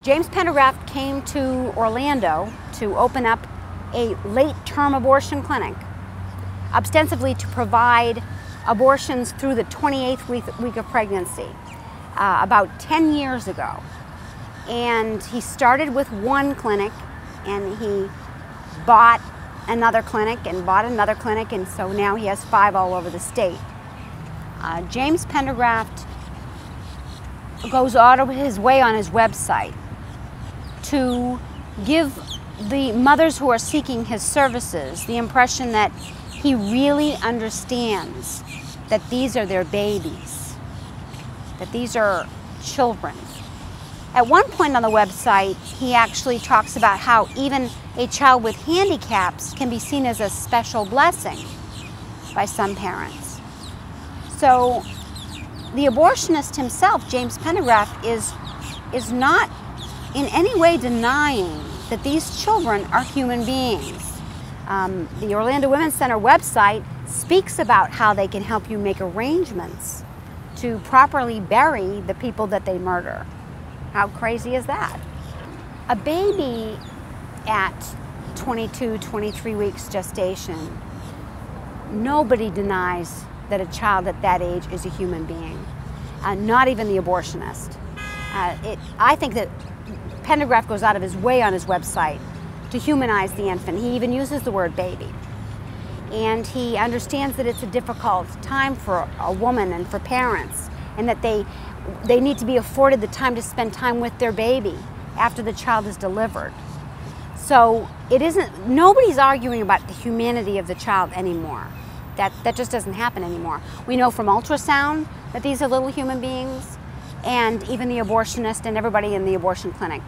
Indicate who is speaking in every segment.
Speaker 1: James Pendergraft came to Orlando to open up a late-term abortion clinic, ostensibly to provide abortions through the 28th week of pregnancy, about 10 years ago. And he started with one clinic, and he bought another clinic and bought another clinic, and so now he has 5 all over the state. James Pendergraft goes out of his way on his website to give the mothers who are seeking his services the impression that he really understands that these are their babies, that these are children. At one point on the website, he actually talks about how even a child with handicaps can be seen as a special blessing by some parents. So the abortionist himself, James Pendergraft, is not in any way denying that these children are human beings. The Orlando Women's Center website speaks about how they can help you make arrangements to properly bury the people that they murder. How crazy is that? A baby at 22, 23 weeks gestation, nobody denies that a child at that age is a human being, not even the abortionist. I think that Pendergraft goes out of his way on his website to humanize the infant. He even uses the word baby. And he understands that it's a difficult time for a woman and for parents, and that they need to be afforded the time to spend time with their baby after the child is delivered. So nobody's arguing about the humanity of the child anymore. That just doesn't happen anymore. We know from ultrasound that these are little human beings, and even the abortionist and everybody in the abortion clinic,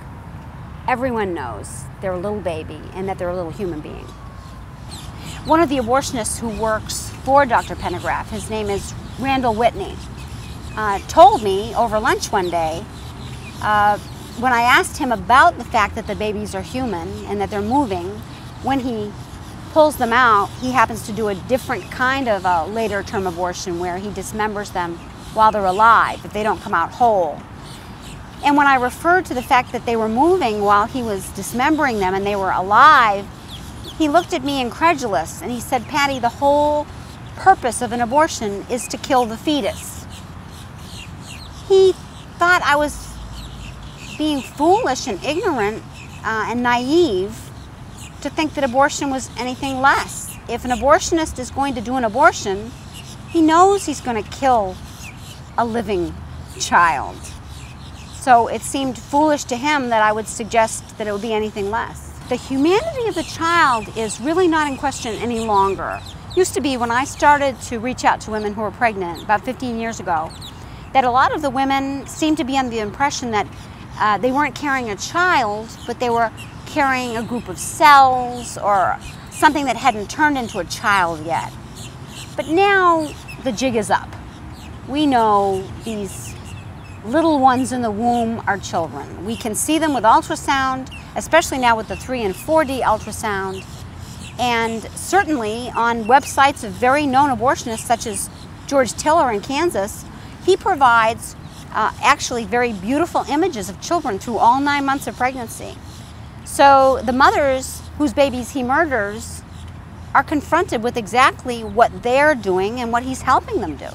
Speaker 1: everyone knows they're a little baby and that they're a little human being. One of the abortionists who works for Dr. Pendergraft, his name is Randall Whitney, told me over lunch one day, when I asked him about the fact that the babies are human and that they're moving, when he pulls them out, he happens to do a different kind of a later term abortion where he dismembers them while they're alive, if they don't come out whole. And when I referred to the fact that they were moving while he was dismembering them and they were alive, he looked at me incredulous and he said, "Patty, the whole purpose of an abortion is to kill the fetus." He thought I was being foolish and ignorant and naive to think that abortion was anything less. If an abortionist is going to do an abortion, he knows he's going to kill a living child. So it seemed foolish to him that I would suggest that it would be anything less. The humanity of the child is really not in question any longer. It used to be, when I started to reach out to women who were pregnant about 15 years ago, that a lot of the women seemed to be under the impression that they weren't carrying a child, but they were carrying a group of cells or something that hadn't turned into a child yet. But now the jig is up. We know these little ones in the womb are children. We can see them with ultrasound, especially now with the 3 and 4D ultrasound. And certainly on websites of very known abortionists such as George Tiller in Kansas, he provides actually very beautiful images of children through all 9 months of pregnancy. So the mothers whose babies he murders are confronted with exactly what they're doing and what he's helping them do.